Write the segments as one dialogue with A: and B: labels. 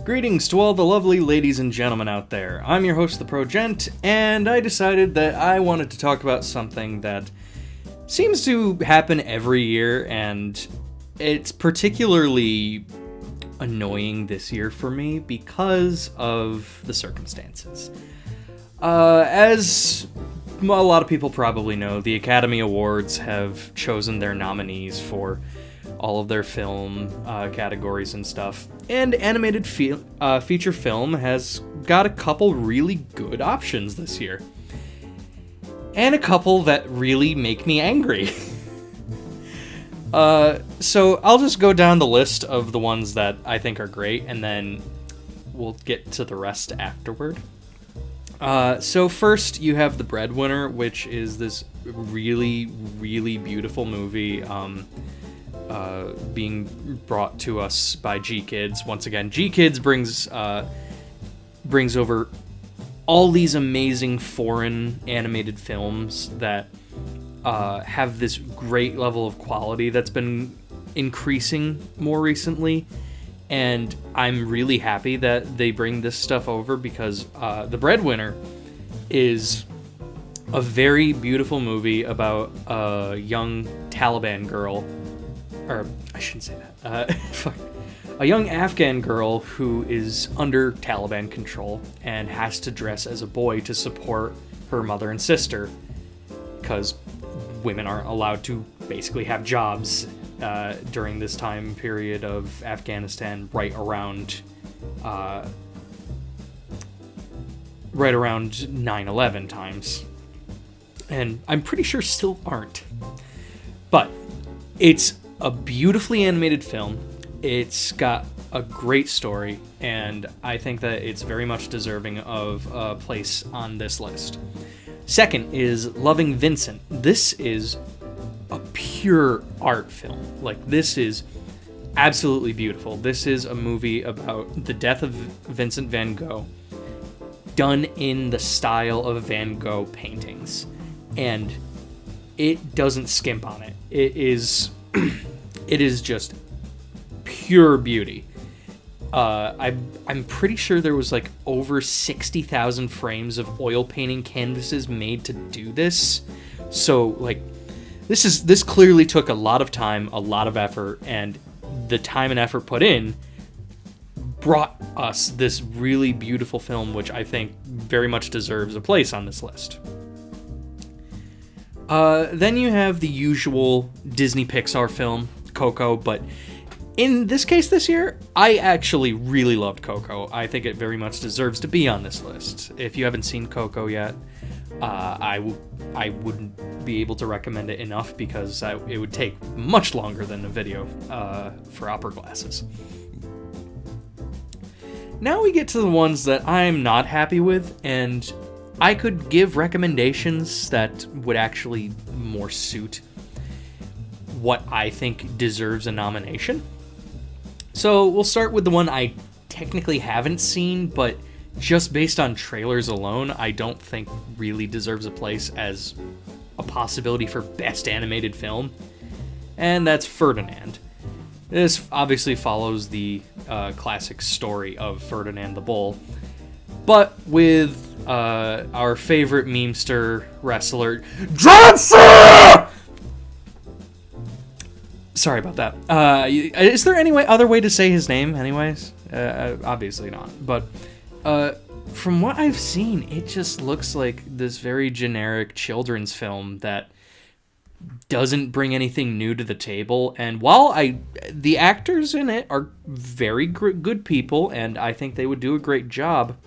A: Greetings to all the lovely ladies and gentlemen out there. I'm your host, the ProGent, and I decided that I wanted to talk about something that seems to happen every year, and it's particularly annoying this year for me because of the circumstances. As a lot of people probably know, the Academy Awards have chosen their nominees for all of their film categories and stuff. And animated feature film has got a couple really good options this year. And a couple that really make me angry. So I'll just go down the list of the ones that I think are great, and then we'll get to the rest afterward. So first, you have The Breadwinner, which is this really, really beautiful movie being brought to us by G-Kids. Once again, G-Kids brings over all these amazing foreign animated films that have this great level of quality that's been increasing more recently. And I'm really happy that they bring this stuff over because The Breadwinner is a very beautiful movie about a young Taliban girl, or I shouldn't say that, a young Afghan girl who is under Taliban control and has to dress as a boy to support her mother and sister because women aren't allowed to basically have jobs during this time period of Afghanistan, right around 9/11 times, and I'm pretty sure still aren't. But it's a beautifully animated film. It's got a great story, and I think that it's very much deserving of a place on this list. Second is Loving Vincent. This is a pure art film. Like, this is absolutely beautiful. This is a movie about the death of Vincent van Gogh, done in the style of Van Gogh paintings, and it doesn't skimp on it. It is just pure beauty. I'm pretty sure there was like over 60,000 frames of oil painting canvases made to do this. So like, this clearly took a lot of time, a lot of effort, and the time and effort put in brought us this really beautiful film, which I think very much deserves a place on this list. Then you have the usual Disney Pixar film, Coco, but in this case this year, I actually really loved Coco. I think it very much deserves to be on this list. If you haven't seen Coco yet, I wouldn't be able to recommend it enough because it would take much longer than a video for opera glasses. Now we get to the ones that I'm not happy with, and I could give recommendations that would actually more suit what I think deserves a nomination. So we'll start with the one I technically haven't seen, but just based on trailers alone, I don't think really deserves a place as a possibility for best animated film, and that's Ferdinand. This obviously follows the classic story of Ferdinand the Bull, but with our favorite memester wrestler, Johnson! Sorry about that. Is there any other way to say his name anyways? Obviously not, but from what I've seen, it just looks like this very generic children's film that doesn't bring anything new to the table. And while the actors in it are very good people, and I think they would do a great job,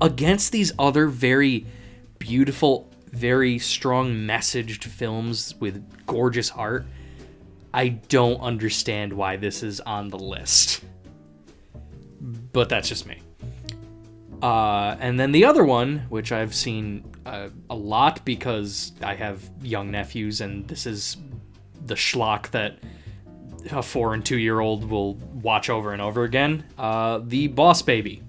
A: against these other very beautiful, very strong messaged films with gorgeous art, I don't understand why this is on the list. But that's just me. And then the other one, which I've seen a lot because I have young nephews, and this is the schlock that a 4 and 2-year-old will watch over and over again, the Boss Baby.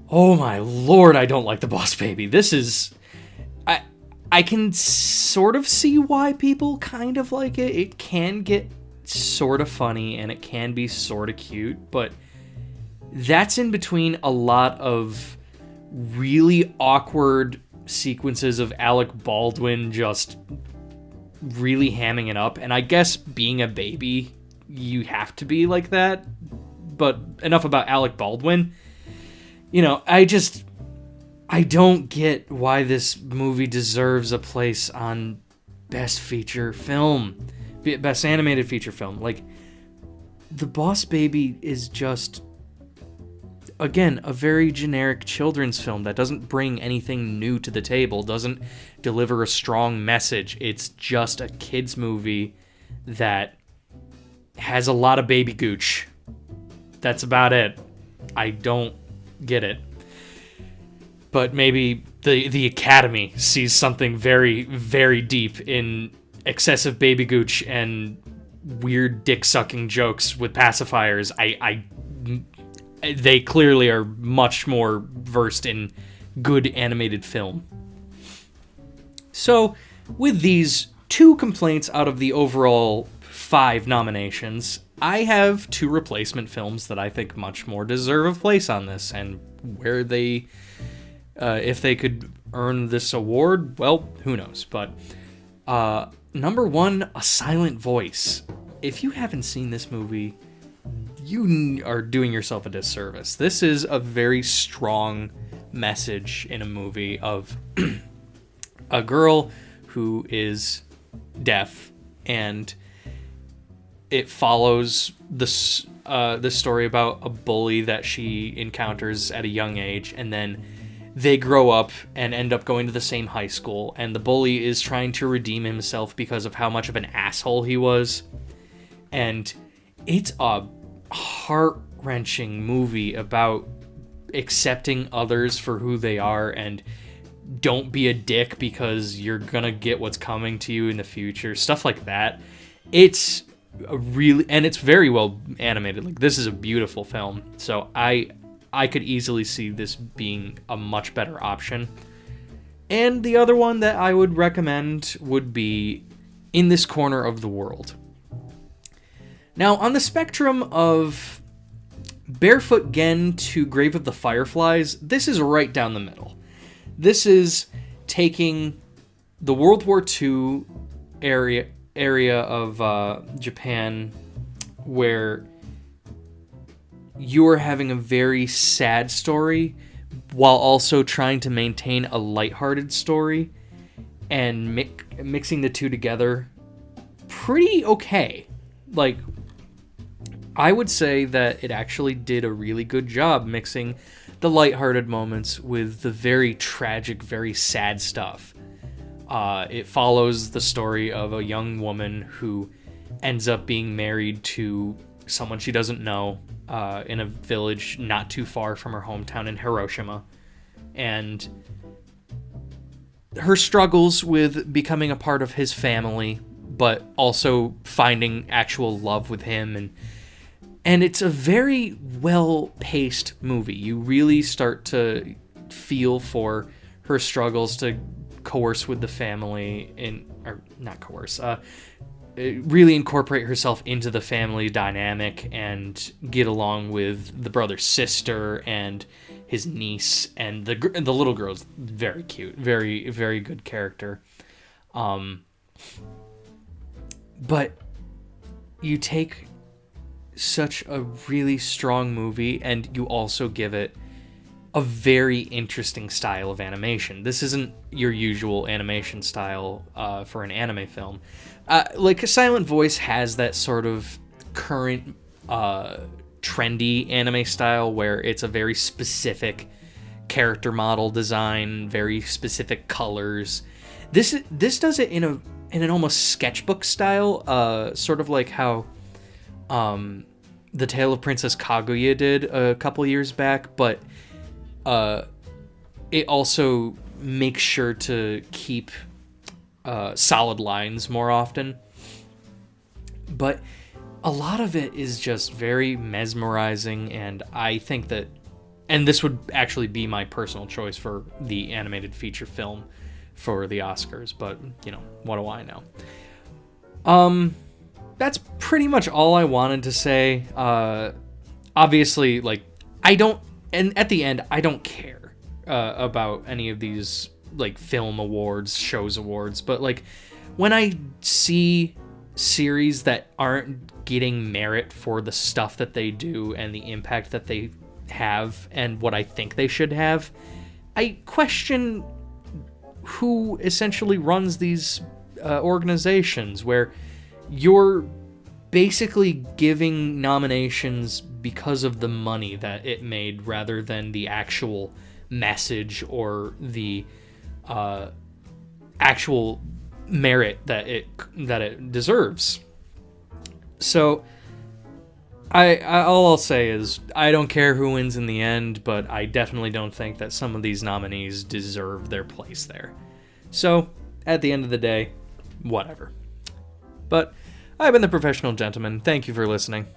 A: Oh my lord, I don't like the Boss Baby. This is... I can sort of see why people kind of like it. It can get sort of funny and it can be sort of cute, but that's in between a lot of really awkward sequences of Alec Baldwin just really hamming it up. And I guess being a baby, you have to be like that. But enough about Alec Baldwin. You know, I don't get why this movie deserves a place on Best Feature Film. Best Animated Feature Film. Like, The Boss Baby is just, again, a very generic children's film that doesn't bring anything new to the table, doesn't deliver a strong message. It's just a kid's movie that has a lot of baby gooch. That's about it. I don't get it. But maybe the Academy sees something very, very deep in excessive baby gooch and weird dick-sucking jokes with pacifiers. They clearly are much more versed in good animated film. So, with these 2 complaints out of the overall 5 nominations, I have 2 replacement films that I think much more deserve a place on this, and where they, if they could earn this award, well, who knows. But number 1, A Silent Voice. If you haven't seen this movie, you are doing yourself a disservice. This is a very strong message in a movie of a girl who is deaf, and it follows the story about a bully that she encounters at a young age, and then they grow up and end up going to the same high school, and the bully is trying to redeem himself because of how much of an asshole he was. And it's a heart-wrenching movie about accepting others for who they are, and don't be a dick because you're gonna get what's coming to you in the future. Stuff like that. It's and it's very well animated. Like, this is a beautiful film. So I could easily see this being a much better option. And the other one that I would recommend would be In This Corner of the World. Now, on the spectrum of Barefoot Gen to Grave of the Fireflies, this is right down the middle. This is taking the World War II area of Japan where you're having a very sad story while also trying to maintain a lighthearted story, and mixing the two together pretty okay. Like, I would say that it actually did a really good job mixing the lighthearted moments with the very tragic, very sad stuff. It follows the story of a young woman who ends up being married to someone she doesn't know in a village not too far from her hometown in Hiroshima. And her struggles with becoming a part of his family, but also finding actual love with him. And it's a very well-paced movie. You really start to feel for her struggles to coerce with the family, really incorporate herself into the family dynamic and get along with the brother's sister and his niece, and the little girl's very cute, very, very good character. But you take such a really strong movie and you also give it a very interesting style of animation. This isn't your usual animation style for an anime film. Like, A Silent Voice has that sort of current trendy anime style where it's a very specific character model design, very specific colors. This does it in an almost sketchbook style, sort of like how The Tale of Princess Kaguya did a couple years back, but it also makes sure to keep solid lines more often. But a lot of it is just very mesmerizing, and I think that, and this would actually be my personal choice for the animated feature film for the Oscars, but, you know, what do I know? that's pretty much all I wanted to say. Obviously, like, I don't, and at the end, I don't care about any of these, like, film awards, shows awards, but, like, when I see series that aren't getting merit for the stuff that they do and the impact that they have and what I think they should have, I question who essentially runs these organizations, where you're basically giving nominations because of the money that it made rather than the actual message or the actual merit that it deserves. So all I'll say is I don't care who wins in the end, but I definitely don't think that some of these nominees deserve their place there. So at the end of the day, whatever. But I've been the Professional Gentleman. Thank you for listening.